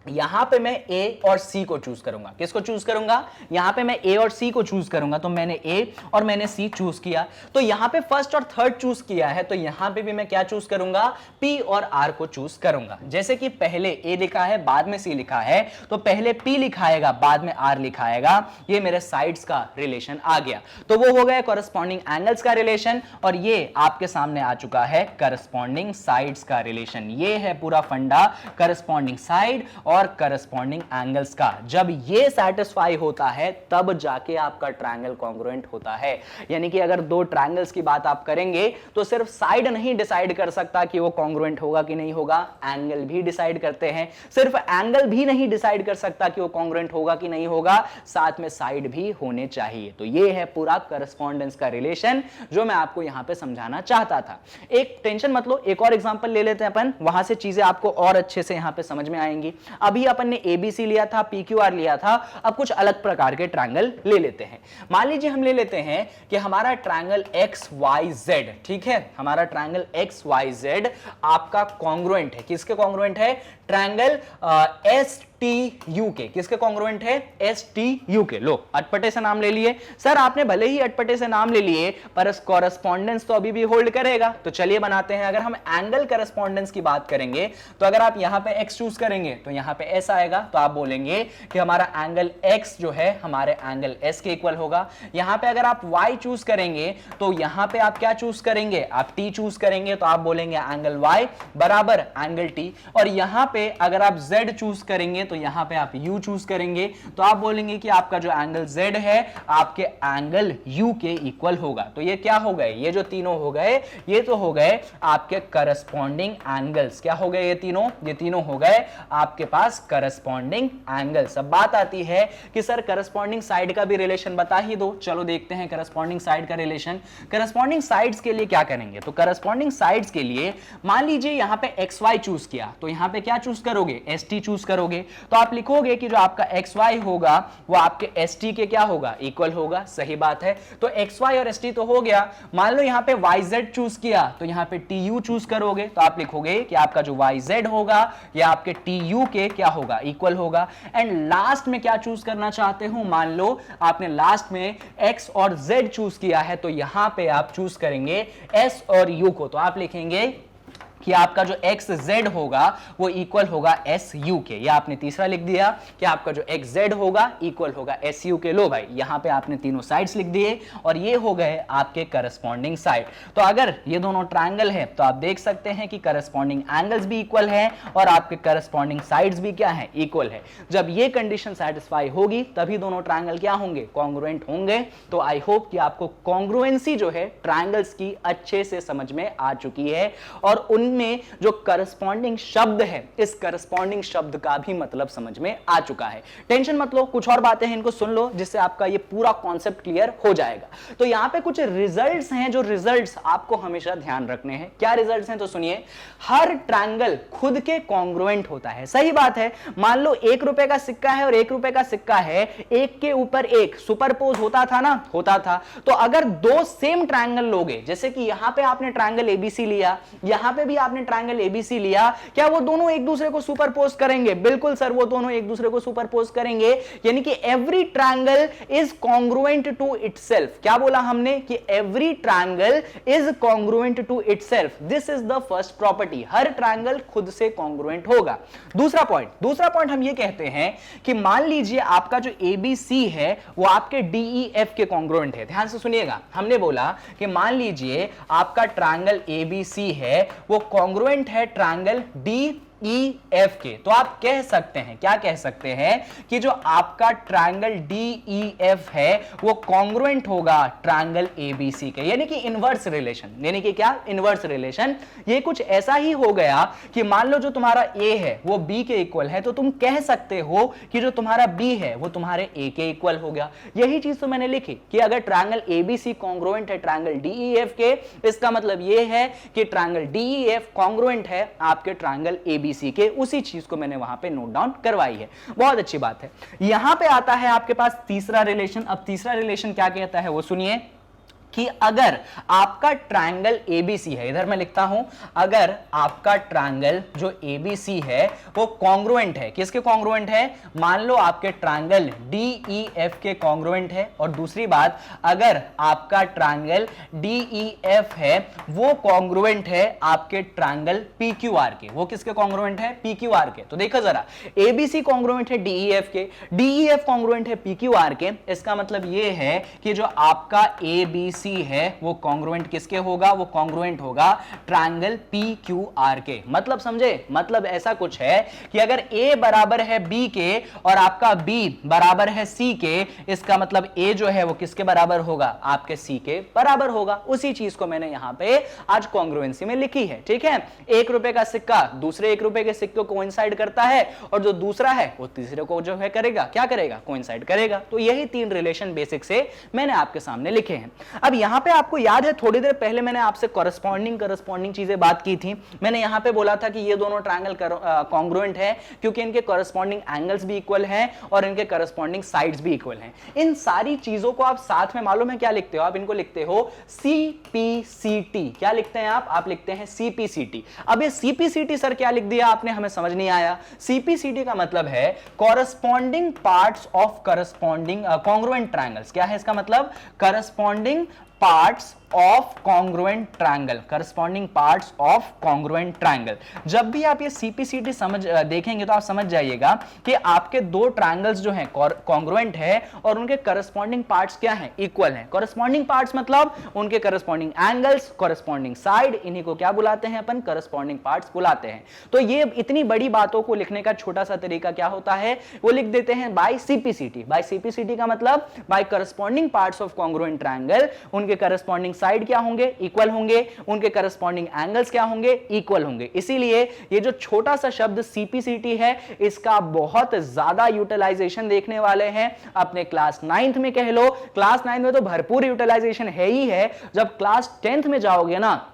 यहां पे मैं ए और सी को चूज करूंगा। किसको चूज करूंगा? यहां पे मैं ए और सी को चूज करूंगा। तो मैंने ए और मैंने सी चूज किया। तो यहां पे फर्स्ट और थर्ड चूज किया है, तो यहां पे भी मैं क्या चूज करूंगा? पी और आर को चूज करूंगा। जैसे कि पहले ए लिखा है, बाद में सी लिखा है, तो पहले पी लिखाएगा, बाद में आर लिखाएगा। ये मेरे साइड्स का रिलेशन आ गया। तो वो हो गया कॉरेस्पॉन्डिंग एंगल्स का रिलेशन, और ये आपके सामने आ चुका है कॉरेस्पॉन्डिंग साइड्स का रिलेशन। ये है पूरा फंडा कॉरेस्पॉन्डिंग साइड और करस्पॉन्डिंग एंगल्स का। जब ये सेटिस्फाई होता है तब जाके आपका ट्रायंगल कॉन्ग्रुएंट होता है। यानी कि अगर दो ट्रायंगल्स की बात आप करेंगे तो सिर्फ साइड नहीं डिसाइड कर सकता कि वो कॉन्ग्रुएंट होगा कि नहीं होगा, एंगल भी डिसाइड करते हैं। सिर्फ एंगल भी नहीं डिसाइड कर सकता कि वो कॉन्ग्रुएंट होगा कि नहीं होगा, साथ में साइड भी होने चाहिए। तो ये है पूरा करस्पॉन्डेंस का रिलेशन जो मैं आपको यहां पे समझाना चाहता था। एक टेंशन मत लो, एक और एग्जांपल ले लेते हैं अपन, वहां से चीजें आपको और अच्छे से यहां पे समझ में आएंगी। अभी अपन ने एबीसी लिया था, पीक्यूआर लिया था, अब कुछ अलग प्रकार के ट्रायंगल ले लेते हैं। मान लीजिए हम ले लेते हैं कि हमारा ट्रायंगल एक्स वाई जेड, ठीक है, हमारा ट्रायंगल एक्स वाई जेड आपका कॉन्ग्रुएंट है। किसके कॉन्ग्रुएंट है? ट्रायंगल एस टी यू के। किसके कॉन्ग्रुएंट है? एस टी यू के। लो, अटपटे से नाम ले लिए सर आपने, भले ही अटपटे से नाम ले लिए पर कॉरेस्पॉन्डेंस तो अभी भी होल्ड करेगा। तो चलिए बनाते हैं। अगर हम एंगल कॉरेस्पॉन्डेंस की बात करेंगे तो अगर आप यहां पे x चूज करेंगे तो यहां पे s आएगा, तो आप बोलेंगे कि हमारा एंगल x जो है हमारे एंगल s के इक्वल होगा। यहां पे अगर आप y चूज करेंगे तो यहां पे आप क्या चूज करेंगे? आप t चूज करेंगे, तो आप बोलेंगे एंगल y बराबर एंगल t। और यहां पे अगर आप z चूज करेंगे तो यहां पे आप u चूज करेंगे, तो आप बोलेंगे कि आपका जो एंगल z है आपके एंगल u के इक्वल होगा। तो ये क्या हो गए? ये जो तीनों हो गए, ये तो हो गए आपके करस्पॉन्डिंग एंगल्स। क्या हो गए? ये तीनों हो गए आपके पास करस्पॉन्डिंग एंगल्स। अब बात आती है कि सर करस्पॉन्डिंग साइड का भी रिलेशन बता ही दो। चलो देखते हैं करस्पॉन्डिंग साइड का रिलेशन। करस्पॉन्डिंग साइड्स के लिए क्या करेंगे? तो करस्पॉन्डिंग साइड्स के लिए मान लीजिए यहां पे एक्स वाई चूज किया, तो यहां पे क्या चूज करोगे? एस टी चूज करोगे। तो आप लिखोगे कि जो आपका एक्स वाई होगा वो आपके एस टी के क्या होगा? इक्वल होगा। सही बात है। तो एक्स वाई और एस टी तो हो गया। मान लो यहां पे वाई जेड चूज किया, तो यहां पे टी यू चूज करोगे, तो आप लिखोगे कि आपका जो वाई जेड होगा या आपके टी यू के क्या होगा? इक्वल होगा। एंड लास्ट में क्या चूज करना चाहते हो? मान लो आपने लास्ट में एक्स और जेड चूज किया है, तो यहां पे आप चूज करेंगे एस और यू को, तो आप लिखेंगे कि आपका जो एक्स जेड होगा वो इक्वल होगा एस यू के। या आपने तीसरा लिख दिया कि आपका जो एक्स जेड होगा इक्वल होगा एस यू के। लो भाई, यहां पे आपने तीनों साइड्स लिख दिए और ये हो गए आपके करस्पॉन्डिंग साइड। तो अगर ये दोनों ट्रायंगल है तो आप देख सकते हैं कि करस्पॉन्डिंग एंगल्स भी इक्वल है और आपके करस्पॉन्डिंग साइड्स भी क्या है? इक्वल है। जब ये कंडीशन सेटिस्फाई होगी तभी दोनों ट्रायंगल क्या होंगे? कॉन्ग्रुएंट होंगे। तो आई होप कि आपको कॉन्ग्रुएंसी जो है ट्रायंगल्स की अच्छे से समझ में आ चुकी है और उन में जो करस्पॉन्डिंग शब्द है, इस करस्पॉन्डिंग शब्द का भी मतलब समझ में आ चुका है। टेंशन मत लो, कुछ और बातें हैं इनको सुन लो जिससे आपका ये पूरा कॉन्सेप्ट क्लियर हो जाएगा। तो यहां पे कुछ रिजल्ट्स हैं जो रिजल्ट्स आपको हमेशा ध्यान रखने हैं। क्या रिजल्ट्स हैं? तो सुनिए, हर ट्रायंगल खुद के कॉन्ग्रुएंट होता है। सही बात है। मान लो 1 रुपए का सिक्का है और 1 रुपए का सिक्का है, एक के ऊपर एक सुपरपोज होता था ना? होता था। तो अगर दो सेम ट्रायंगल लोगे, जैसे कि यहां पे आपने ट्रायंगल एबीसी लिया, यहां पे भी आपने ट्रायंगल एबीसी लिया, क्या वो दोनों एक दूसरे को सुपरपोज करेंगे? बिल्कुल सर, वो दोनों एक दूसरे को सुपरपोज करेंगे। यानी कि every triangle is congruent to itself. क्या बोला हमने? कि every triangle is congruent to itself. This is the first property. हर ट्रायंगल खुद से कॉन्ग्रुएंट होगा। दूसरा पॉइंट हम ये कहते हैं कि मान लीजिए आपका जो एबीसी है वो आपके डीईएफ के कॉन्ग्रुएंट है। ध्यान से सुनिएगा, हमने बोला कि मान लीजिए आपका ट्रायंगल एबीसी है वो कॉन्ग्रुएंट है ट्रायंगल DEF के। तो आप कह सकते हैं, क्या कह सकते हैं कि जो आपका ट्रायंगल DEF है वो कॉन्ग्रुएंट होगा ट्रायंगल ABC के। यानी कि इनवर्स रिलेशन। यानी कि क्या? Inverse relation. ये कुछ ऐसा ही हो गया कि मान लो जो तुम्हारा A है वो B के इक्वल है, तो तुम कह सकते हो कि जो तुम्हारा B है वो तुम्हारे A के इक्वल हो गया। यही चीज तो मैंने लिखी कि अगर ट्रायंगल ABC कॉन्ग्रुएंट है ट्रायंगल DEF के, इसका मतलब ये है कि ट्रायंगल DEF कॉन्ग्रुएंट है आपके ट्रायंगल ABC के। उसी चीज को मैंने वहां पे नोट डाउन करवाई है। बहुत अच्छी बात है। यहां पे आता है आपके पास तीसरा रिलेशन। अब तीसरा रिलेशन क्या कहता है वो सुनिए कि अगर आपका ट्रायंगल एबीसी है, इधर मैं लिखता हूं, अगर आपका ट्रायंगल जो एबीसी है वो कॉन्ग्रुएंट है, किसके कॉन्ग्रुएंट है? मान लो आपके ट्रायंगल डीईएफ के कॉन्ग्रुएंट है, और दूसरी बात, अगर आपका ट्रायंगल डीईएफ है वो कॉन्ग्रुएंट है आपके ट्रायंगल पीक्यूआर के। वो किसके कॉन्ग्रुएंट है? पीक्यूआर के। तो देखो जरा, एबीसी कॉन्ग्रुएंट है डीईएफ के, डीईएफ कॉन्ग्रुएंट है पीक्यूआर के, इसका मतलब ये है कि जो आपका एबीसी है वो कॉन्ग्रुएंट किसके होगा? वो कॉन्ग्रुएंट होगा ट्रायंगल पीक्यूआर के। मतलब समझे? मतलब ऐसा कुछ है कि अगर ए बराबर है बी के और आपका बी बराबर है सी के, इसका मतलब ए जो है वो किसके बराबर होगा? आपके सी के बराबर होगा। उसी चीज को मैंने यहां पे आज कॉन्ग्रुएंसी में लिखी है, ठीक है। 1 रुपए का सिक्का दूसरे 1 रुपए के सिक्के को कोइंसाइड करता है, और जो दूसरा है वो तीसरे को जो है करेगा, क्या करेगा? कोइंसाइड करेगा। तो यही 3 रिलेशन बेसिक से मैंने आपके सामने लिखे हैं। अब यहां पे आपको याद है थोड़ी देर पहले मैंने आपसे करस्पॉन्डिंग चीजें बात की थी। मैंने यहां पे बोला था कि ये दोनों ट्रायंगल कॉन्ग्रुएंट है क्योंकि इनके करस्पॉन्डिंग एंगल्स भी इक्वल हैं और इनके करस्पॉन्डिंग साइड्स भी इक्वल हैं। इन सारी चीजों को आप साथ में मालूम है क्या लिखते हो? आप इनको लिखते हो सीपीसीटी। क्या लिखते हैं आप लिखते हैं सीपीसीटी। अब ये सीपीसीटी सर क्या लिख दिया आपने? हमें समझ नहीं आया। सीपीसीटी का मतलब है corresponding parts of corresponding congruent triangles. क्या है इसका मतलब? Corresponding parts of congruent triangle, corresponding parts of congruent triangle। जब भी आप ये CPCT देखेंगे तो आप समझ जाइएगा कि आपके दो ट्रायंगल्स जो हैं कॉन्ग्रुएंट है और उनके करस्पॉन्डिंग पार्ट्स क्या हैं? इक्वल हैं। करस्पॉन्डिंग पार्ट्स मतलब उनके करस्पॉन्डिंग एंगल्स, करस्पॉन्डिंग साइड, इन्हीं को क्या बुलाते हैं अपन? करस्पॉन्डिंग पार्ट्स बुलाते हैं। तो ये इतनी बड़ी बातों को लिखने का छोटा सा तरीका क्या होता है? वो लिख देते हैं बाय CPCT। बाय CPCT का मतलब by corresponding parts of congruent triangle, उनके करस्पॉन्डिंग साइड क्या होंगे? इक्वल होंगे। उनके करस्पॉन्डिंग एंगल्स क्या होंगे? इक्वल होंगे। इसीलिए ये जो छोटा सा शब्द CPCT है इसका बहुत ज्यादा यूटिलाइजेशन देखने वाले हैं अपने क्लास 9th में। कह लो क्लास 9th में तो भरपूर यूटिलाइजेशन है ही है, जब क्लास 10th में जाओगे ना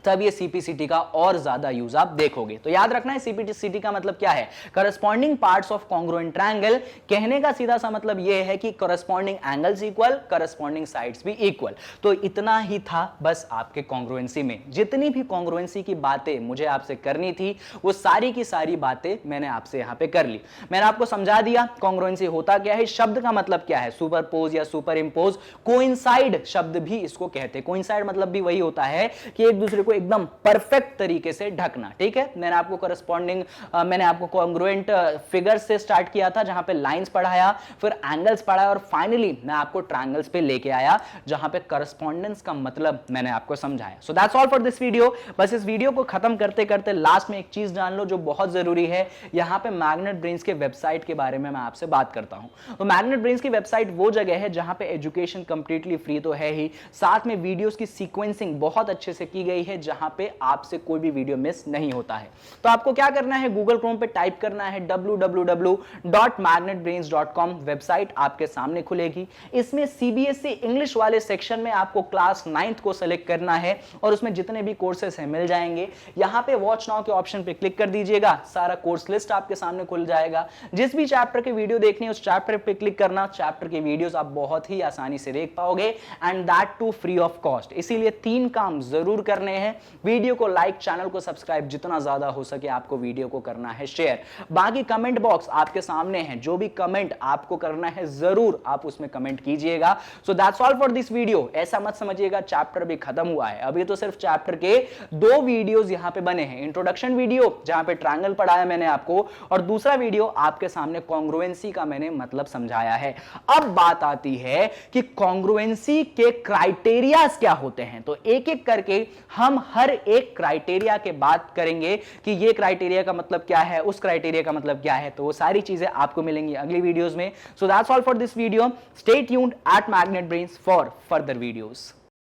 तब ये सीपीसीटी का और ज्यादा यूज आप देखोगे। तो याद रखना है सीपीसीटी का मतलब क्या है? Corresponding parts of congruent triangle. कहने का सीधा सा मतलब ये है कि corresponding angles equal, corresponding sides भी इक्वल। तो इतना ही था बस आपके कॉन्ग्रुएंसी में। जितनी भी कॉन्ग्रुएंसी की बातें मुझे आपसे करनी थी वो सारी की सारी बातें मैंने आपसे यहां पे कर ली। मैंने आपको समझा दिया कॉन्ग्रुएंसी होता क्या है, शब्द का मतलब क्या है, सुपरपोज या सुपर इंपोज। कोइंसाइड शब्द भी इसको कहते हैं। कोइंसाइड मतलब भी वही होता है कि एक दूसरे को एकदम परफेक्ट तरीके से ढकना। ठीक है, मैंने आपको करस्पॉन्डिंग मैंने आपको कॉन्ग्रुएंट फिगर से स्टार्ट किया था जहां पे लाइंस पढ़ाया, फिर एंगल्स पढ़ाया और फाइनली मैं आपको ट्रायंगल्स पे लेके आया जहां पे करस्पॉन्डेंस का मतलब मैंने आपको समझाया। सो that's all for this video. बस इस वीडियो को खत्म करते करते लास्ट में एक चीज जान लो जो बहुत जरूरी है। यहां पे मैग्नेट ब्रेन्स के वेबसाइट के बारे में मैं आपसे बात करता हूं। तो मैग्नेट ब्रेन्स की वेबसाइट वो जगह है जहां पे एजुकेशन कंप्लीटली फ्री तो है ही, साथ में वीडियोस की सीक्वेंसिंग बहुत अच्छे से की गई है जहां पे आपसे कोई भी वीडियो मिस नहीं होता है। तो आपको क्या करना है, गूगल क्रोम पे टाइप करना है www.magnetbrains.com। वेबसाइट आपके सामने खुलेगी। इसमें सीबीएसई इंग्लिश वाले सेक्शन में आपको क्लास 9th को सेलेक्ट करना है और उसमें जितने भी कोर्सेस हैं मिल जाएंगे। यहां पे वॉच नाउ के ऑप्शन पे क्लिक कर दीजिएगा, सारा कोर्स लिस्ट आपके सामने खुल जाएगा। जिस भी चैप्टर के वीडियो देखनी है उस चैप्टर पे क्लिक करना, चैप्टर के वीडियोस आप बहुत ही आसानी से देख पाओगे and that too free of cost. इसीलिए 3 काम जरूर करने हैं, वीडियो को लाइक, चैनल को सब्सक्राइब, जितना ज्यादा हो सके आपको वीडियो को करना है शेयर। बाकी कमेंट बॉक्स आपके सामने है, जो भी कमेंट आपको करना है जरूर आप उसमें कमेंट कीजिएगा। सो that's all for this video. ऐसा मत समझिएगा चैप्टर भी खत्म हुआ है, अभी तो सिर्फ चैप्टर के 2 वीडियोस यहां पे बने हैं। इंट्रोडक्शन वीडियो जहां पे ट्रायंगल पढ़ाया मैंने आपको, और दूसरा वीडियो आपके सामने कॉन्ग्रुएंसी का मैंने मतलब समझाया है। अब बात आती है कि कॉन्ग्रुएंसी के क्राइटेरियाज क्या होते हैं। तो एक एक करके हम हर एक क्राइटेरिया के बात करेंगे कि ये क्राइटेरिया का मतलब क्या है, उस क्राइटेरिया का मतलब क्या है। तो वो सारी चीजें आपको मिलेंगी अगली वीडियोस में। So that's all for this video. Stay tuned at Magnet Brains for further videos.